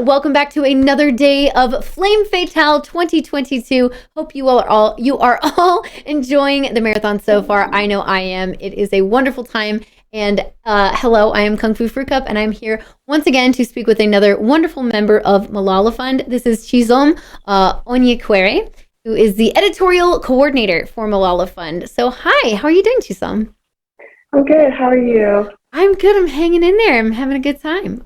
Welcome back to another day of Flame Fatale 2022. Hope you are all enjoying the marathon so far. I know I am. It is a wonderful time. And hello, I am Kungfufruitcup, and I'm here once again to speak with another wonderful member of Malala Fund. This is Chisom Onyekwere, who is the Editorial Coordinator for Malala Fund. So hi, how are you doing, Chisom? I'm good. How are you? I'm good. I'm hanging in there. I'm having a good time.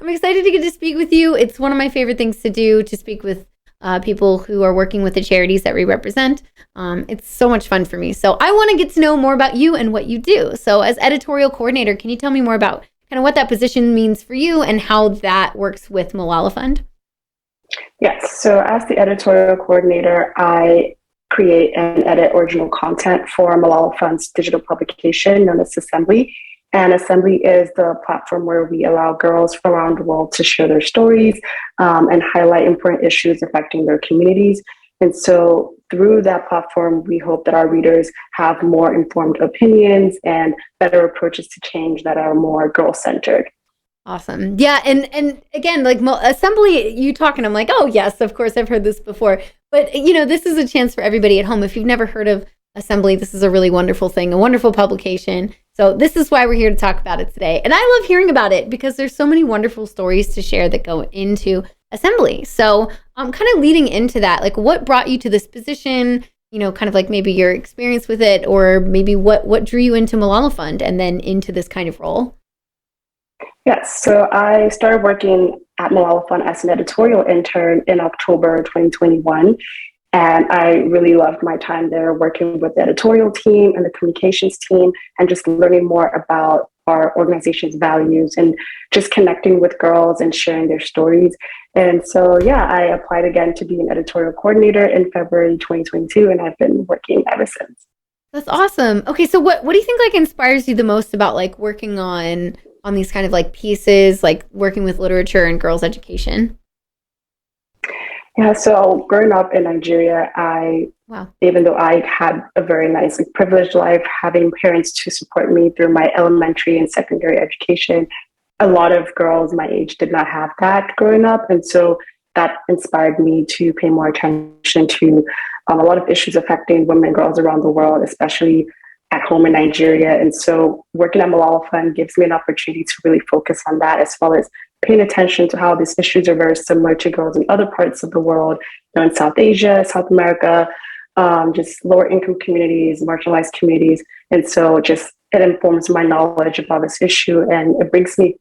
I'm excited to get to speak with you. It's one of my favorite things to do, to speak with people who are working with the charities that we represent. It's so much fun for me. So I want to get to know more about you and what you do. So as editorial coordinator, can you tell me more about kind of what that position means for you and how that works with Malala Fund? Yes. So as the editorial coordinator, I create and edit original content for Malala Fund's digital publication known as Assembly. And Assembly is the platform where we allow girls from around the world to share their stories and highlight important issues affecting their communities. And so through that platform, we hope that our readers have more informed opinions and better approaches to change that are more girl-centered. Awesome. Yeah. And again, like Assembly, you talk and I'm like, oh yes, of course I've heard this before. But this is a chance for everybody at home. If you've never heard of Assembly, this is a really wonderful thing, a wonderful publication. So this is why we're here to talk about it today. And I love hearing about it because there's so many wonderful stories to share that go into Assembly. So kind of leading into that, like what brought you to this position, kind of like maybe your experience with it, or maybe what drew you into Malala Fund and then into this kind of role? Yes, so I started working at Malala Fund as an editorial intern in October 2021. And I really loved my time there working with the editorial team and the communications team and just learning more about our organization's values and just connecting with girls and sharing their stories. And so, yeah, I applied again to be an editorial coordinator in February 2022, and I've been working ever since. That's awesome. Okay, so what do you think like inspires you the most about like working on these kind of like pieces, like working with literature and girls' education? Yeah, so growing up in Nigeria, Wow. even though I had a very nice, like, privileged life, having parents to support me through my elementary and secondary education, a lot of girls my age did not have that growing up. And so that inspired me to pay more attention to a lot of issues affecting women and girls around the world, especially at home in Nigeria. And so working at Malala Fund gives me an opportunity to really focus on that, as well as paying attention to how these issues are very similar to girls in other parts of the world, in South Asia, South America, just lower income communities, marginalized communities. And so just it informs my knowledge about this issue, and it brings me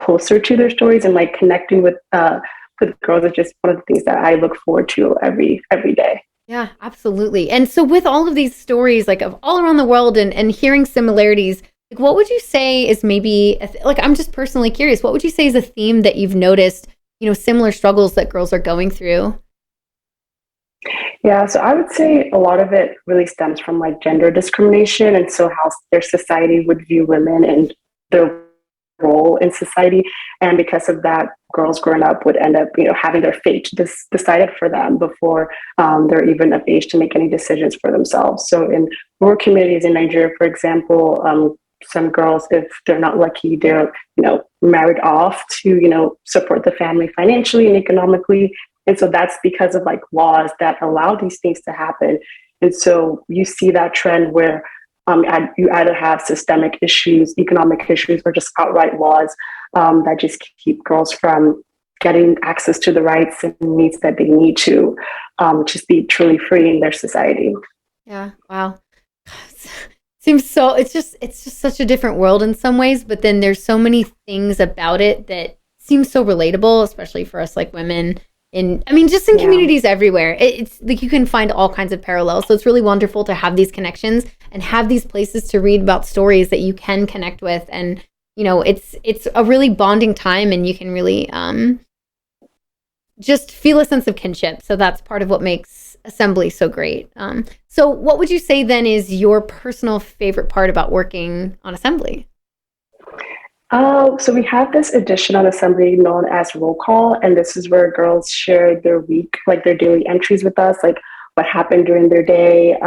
closer to their stories, and like connecting with girls is just one of the things that I look forward to every day. Yeah, absolutely. And so with all of these stories, like of all around the world and hearing similarities, like what would you say is maybe, like I'm just personally curious, what would you say is a theme that you've noticed, similar struggles that girls are going through? Yeah, so I would say a lot of it really stems from like gender discrimination, and so how their society would view women and their role in society. And because of that, girls growing up would end up, having their fate decided for them before they're even of age to make any decisions for themselves. So in rural communities in Nigeria, for example, some girls, if they're not lucky, they're, married off to, support the family financially and economically. And so that's because of like laws that allow these things to happen. And so you see that trend where you either have systemic issues, economic issues, or just outright laws that just keep girls from getting access to the rights and needs that they need to just be truly free in their society. Yeah. Wow. Seems so, it's just such a different world in some ways, but then there's so many things about it that seem so relatable, especially for us like women just in communities everywhere. It's like you can find all kinds of parallels. So it's really wonderful to have these connections and have these places to read about stories that you can connect with. And, it's a really bonding time, and you can really just feel a sense of kinship. So that's part of what makes Assembly so great. So what would you say then is your personal favorite part about working on Assembly? So we have this edition on Assembly known as Roll Call, and this is where girls share their week, like their daily entries with us, like what happened during their day,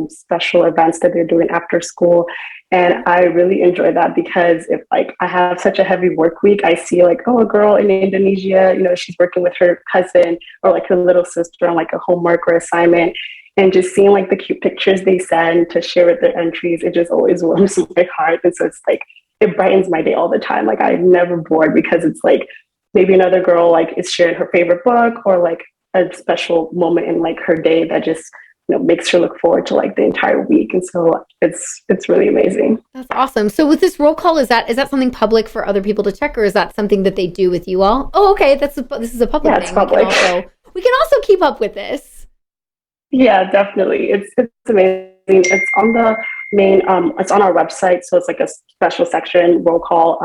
special events that they're doing after school. And I really enjoy that because if like I have such a heavy work week, I see like, oh, a girl in Indonesia, she's working with her cousin or like her little sister on like a homework or assignment. And just seeing like the cute pictures they send to share with their entries, it just always warms my heart. And so it's like, it brightens my day all the time. Like I'm never bored because it's like maybe another girl like is sharing her favorite book or like a special moment in like her day that just makes her look forward to like the entire week. And so it's really amazing. That's awesome. So with this roll call, is that something public for other people to check, or is that something that they do with you all? Oh, okay. This is a public thing. It's public. We can also keep up with this. Yeah, definitely. It's amazing. It's on the main, it's on our website. So it's like a special section, roll call.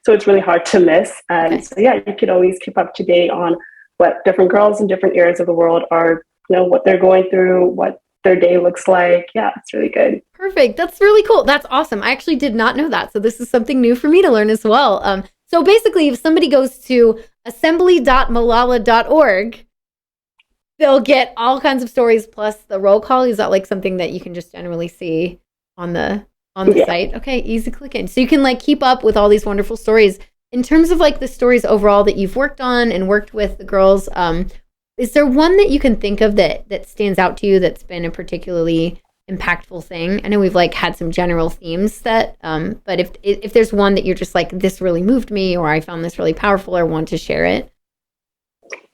So it's really hard to miss. And okay. So yeah, you can always keep up to date on what different girls in different areas of the world are, what they're going through, what their day looks like. Yeah, it's really good. Perfect. That's really cool. That's awesome. I actually did not know that. So this is something new for me to learn as well. So basically, if somebody goes to assembly.malala.org, they'll get all kinds of stories plus the roll call. Is that like something that you can just generally see on the site? Okay, easy click in. So you can like keep up with all these wonderful stories. In terms of like the stories overall that you've worked on and worked with the girls, is there one that you can think of that stands out to you that's been a particularly impactful thing? I know we've like had some general themes that, but if there's one that you're just like, this really moved me, or I found this really powerful, or want to share it.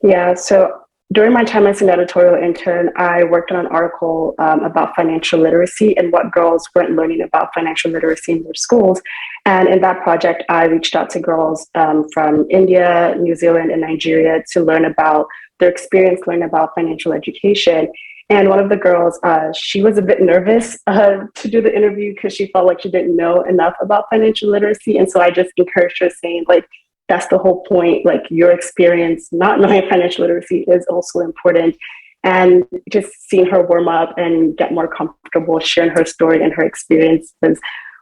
Yeah. So during my time as an editorial intern, I worked on an article about financial literacy and what girls weren't learning about financial literacy in their schools. And in that project, I reached out to girls from India, New Zealand, and Nigeria to learn about their experience learning about financial education. And one of the girls, she was a bit nervous to do the interview because she felt like she didn't know enough about financial literacy. And so I just encouraged her, saying, like, that's the whole point. Like, your experience not knowing financial literacy is also important. And just seeing her warm up and get more comfortable sharing her story and her experience was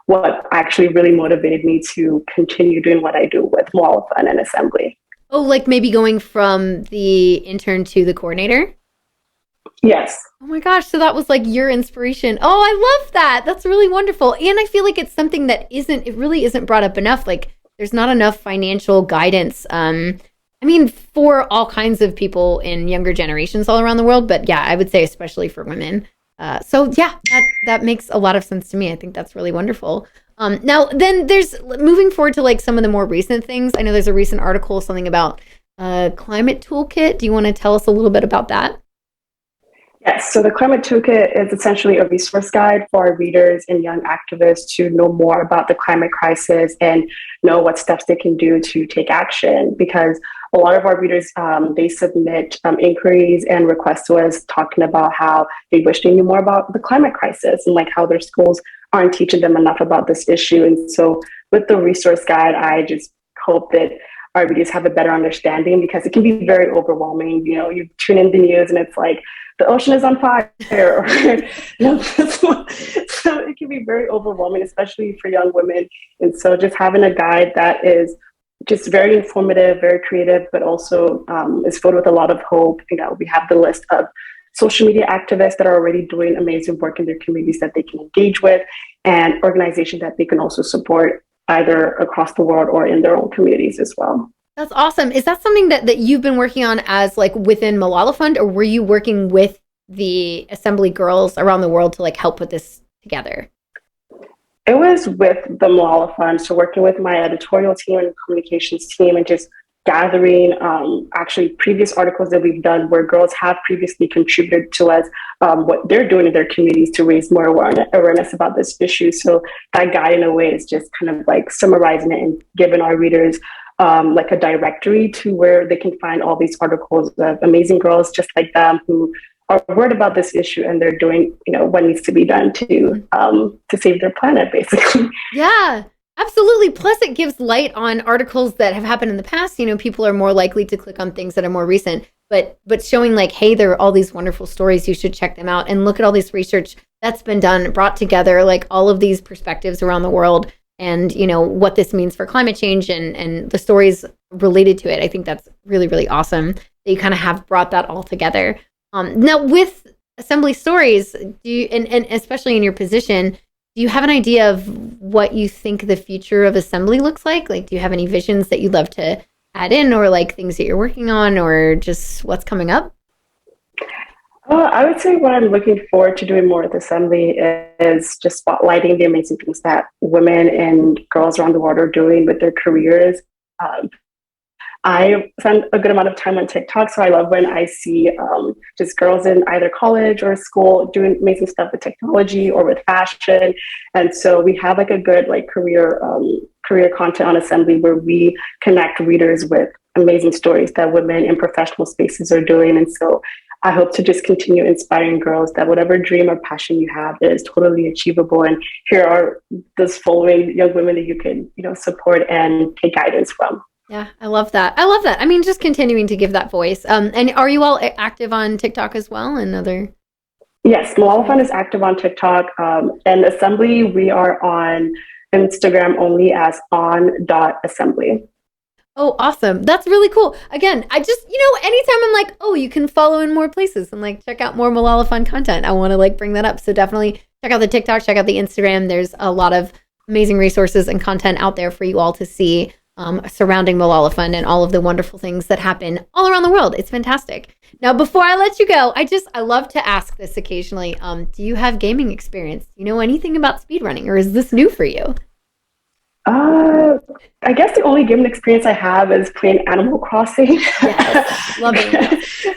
what actually really motivated me to continue doing what I do with Malala Fund and Assembly. Oh, like maybe going from the intern to the coordinator? Yes. Oh my gosh. So that was like your inspiration. Oh, I love that. That's really wonderful. And I feel like it's something that it really isn't brought up enough. Like, there's not enough financial guidance. For all kinds of people in younger generations all around the world, but yeah, I would say especially for women. So yeah, that makes a lot of sense to me. I think that's really wonderful. Now then there's moving forward to like some of the more recent things. I know there's a recent article, something about climate toolkit. Do you want to tell us a little bit about that? Yes, so the Climate Toolkit is essentially a resource guide for our readers and young activists to know more about the climate crisis and know what steps they can do to take action. Because a lot of our readers, they submit inquiries and requests to us talking about how they wish they knew more about the climate crisis and like how their schools aren't teaching them enough about this issue. And so with the resource guide, I just hope that our readers have a better understanding, because it can be very overwhelming. You tune in the news and it's like, the ocean is on fire, or, so it can be very overwhelming, especially for young women. And so just having a guide that is just very informative, very creative, but also is filled with a lot of hope. We have the list of social media activists that are already doing amazing work in their communities that they can engage with, and organizations that they can also support either across the world or in their own communities as well. That's awesome. Is that something that you've been working on as like within Malala Fund, or were you working with the Assembly girls around the world to like help put this together? It was with the Malala Fund, so working with my editorial team and communications team, and just gathering actually previous articles that we've done where girls have previously contributed to us what they're doing in their communities to raise more awareness about this issue. So that guide in a way is just kind of like summarizing it and giving our readers like a directory to where they can find all these articles of amazing girls just like them who are worried about this issue, and they're doing what needs to be done to save their planet, basically. Yeah, absolutely. Plus it gives light on articles that have happened in the past. People are more likely to click on things that are more recent, but showing like, hey, there are all these wonderful stories, you should check them out, and look at all this research that's been done, brought together, like all of these perspectives around the world, and what this means for climate change and the stories related to it. I think that's really, really awesome that you kind of have brought that all together. Now with assembly stories, do you, and especially in your position, do you have an idea of what you think the future of assembly looks like? Like, do you have any visions that you'd love to add in, or like things that you're working on, or just what's coming up? I would say what I'm looking forward to doing more with Assembly is just spotlighting the amazing things that women and girls around the world are doing with their careers. Um, I spend a good amount of time on TikTok, so I love when I see just girls in either college or school doing amazing stuff with technology or with fashion. And so we have like a good like career content on Assembly where we connect readers with amazing stories that women in professional spaces are doing. And so I hope to just continue inspiring girls that whatever dream or passion you have is totally achievable. And here are those following young women that you can, support and take guidance from. Yeah, I love that. I love that. I mean, just continuing to give that voice. And are you all active on TikTok as well and other? Yes, Malala Fund is active on TikTok. And Assembly, we are on Instagram only as on.assembly. Oh, awesome. That's really cool. Again, I just, anytime I'm like, oh, you can follow in more places and like check out more Malala Fund content, I want to like bring that up. So definitely check out the TikTok, check out the Instagram. There's a lot of amazing resources and content out there for you all to see surrounding Malala Fund and all of the wonderful things that happen all around the world. It's fantastic. Now, before I let you go, I love to ask this occasionally. Do you have gaming experience? Do you know anything about speedrunning, or is this new for you? I guess the only gaming experience I have is playing Animal Crossing. Yes, love Animal Crossing.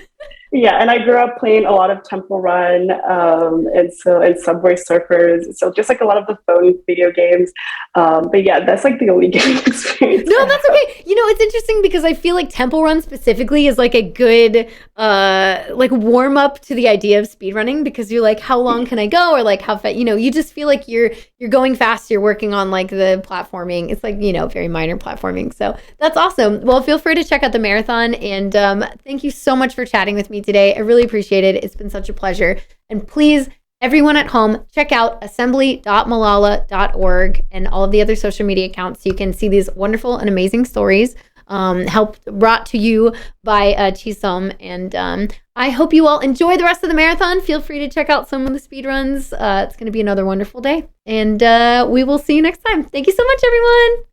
Yeah, and I grew up playing a lot of Temple Run, and Subway Surfers. So just like a lot of the phone video games. But yeah, that's like the only gaming experience No, I that's have. okay. It's interesting because I feel like Temple Run specifically is like a good like warm up to the idea of speedrunning, because you're like, how long can I go? Or like how fast, you just feel like you're going fast, you're working on like the platforming. It's like, very minor platforming. So that's awesome. Well, feel free to check out the marathon, and thank you so much for chatting with me today. I really appreciate it. It's been such a pleasure. And please, everyone at home, check out assembly.malala.org and all of the other social media accounts so you can see these wonderful and amazing stories helped brought to you by Chisom. And I hope you all enjoy the rest of the marathon. Feel free to check out some of the speed runs. It's going to be another wonderful day. And we will see you next time. Thank you so much, everyone.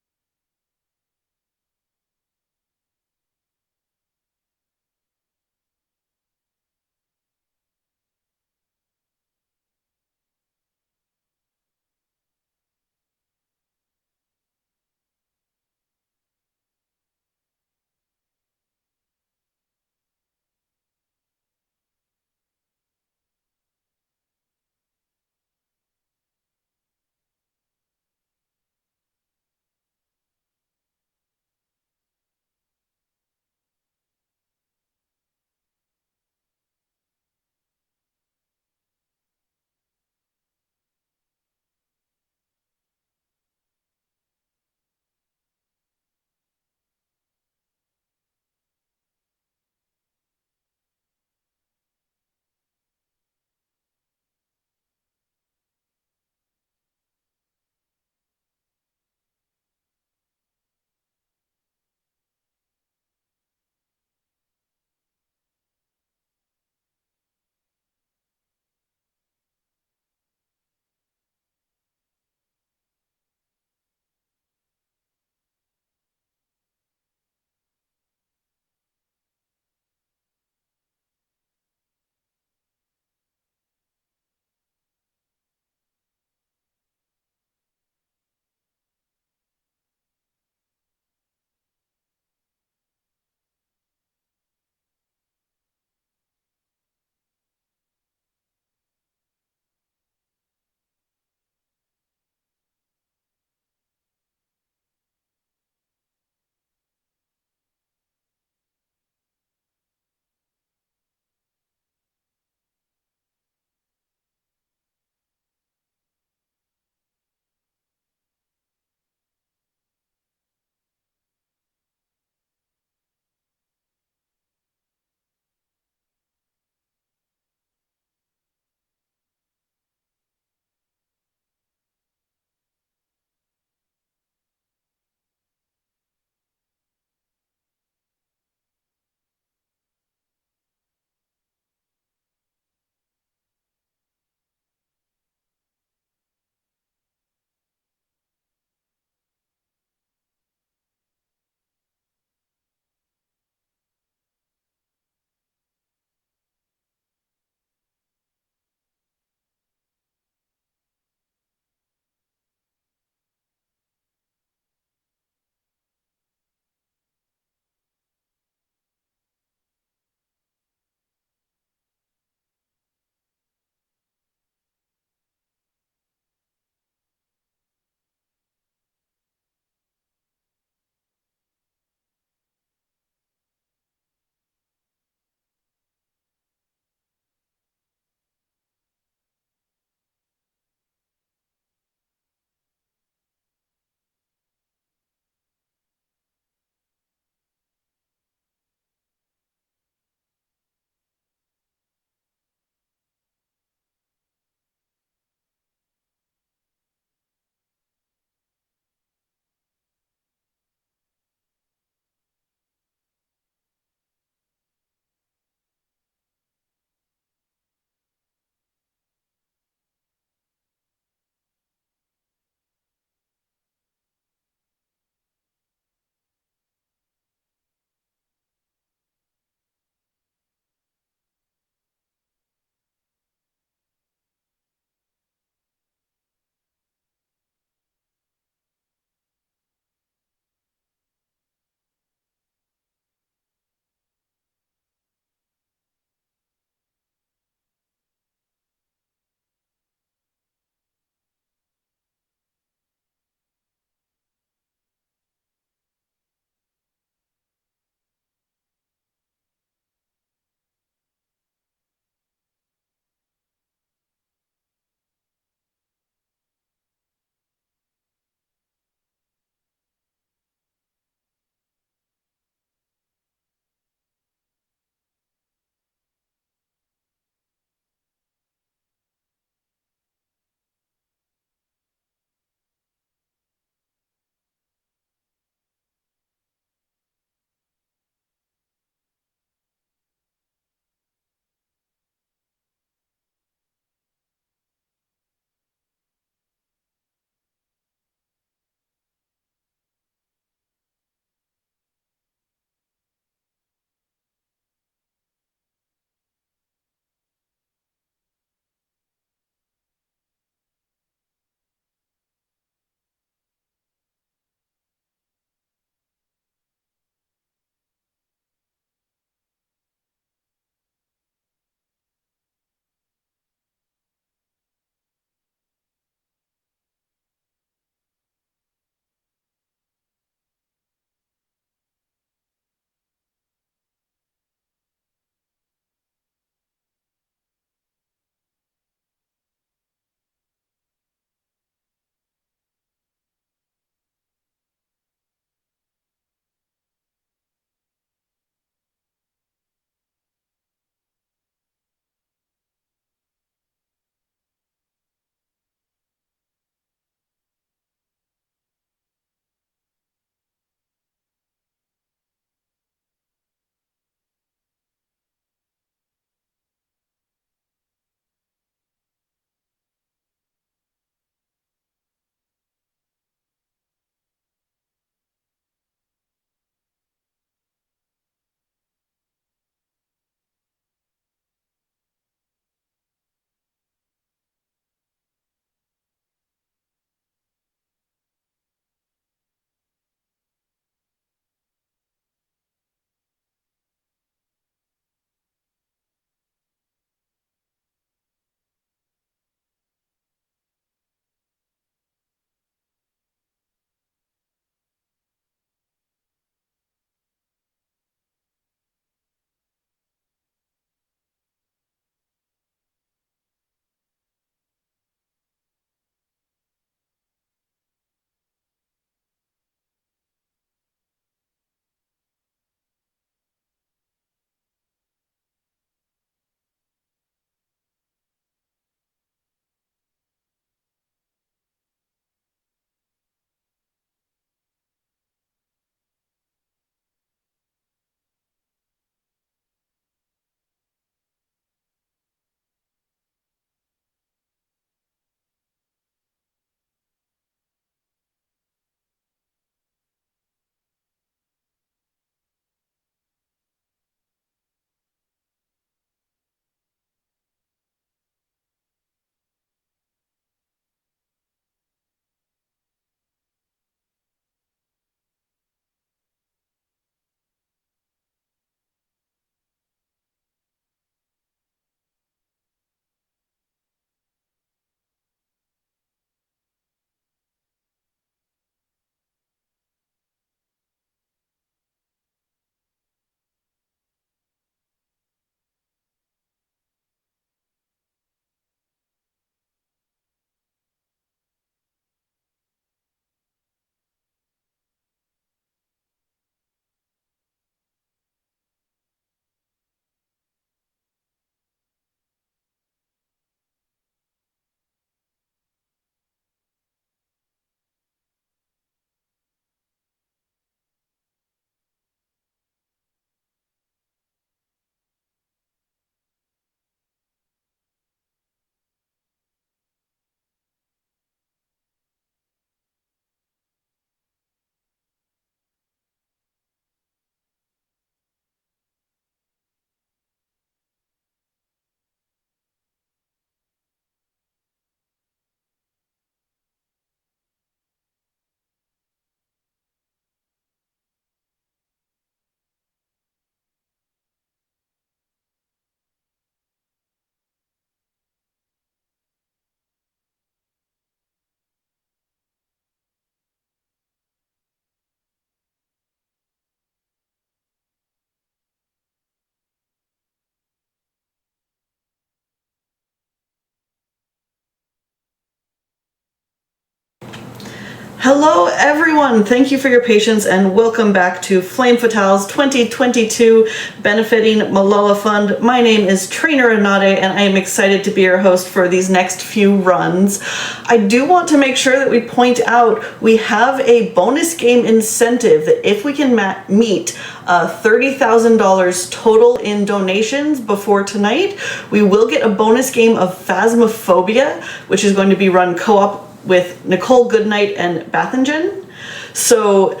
Hello everyone, thank you for your patience and welcome back to Flame Fatale's 2022 Benefiting Malala Fund. My name is Trainer Anade and I am excited to be your host for these next few runs. I do want to make sure that we point out we have a bonus game incentive that if we can meet $30,000 total in donations before tonight, we will get a bonus game of Phasmophobia, which is going to be run co-op with Nicole Goodnight and Bathingen. So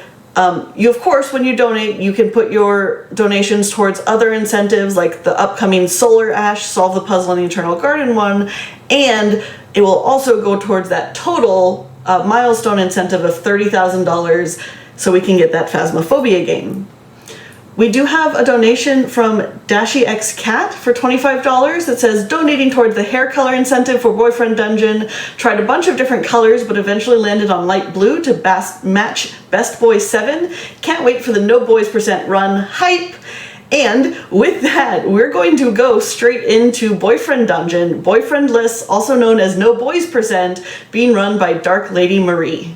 you, of course, when you donate, you can put your donations towards other incentives like the upcoming Solar Ash, Solve the Puzzle in the Eternal Garden one, and it will also go towards that total milestone incentive of $30,000 so we can get that Phasmophobia game. We do have a donation from Dashy X Cat for $25 that says, donating towards the hair color incentive for Boyfriend Dungeon. Tried a bunch of different colors, but eventually landed on light blue to match Best Boy 7. Can't wait for the No Boys % run. Hype! And with that, we're going to go straight into Boyfriend Dungeon, Boyfriendless, also known as No Boys %, being run by Dark Lady Marie.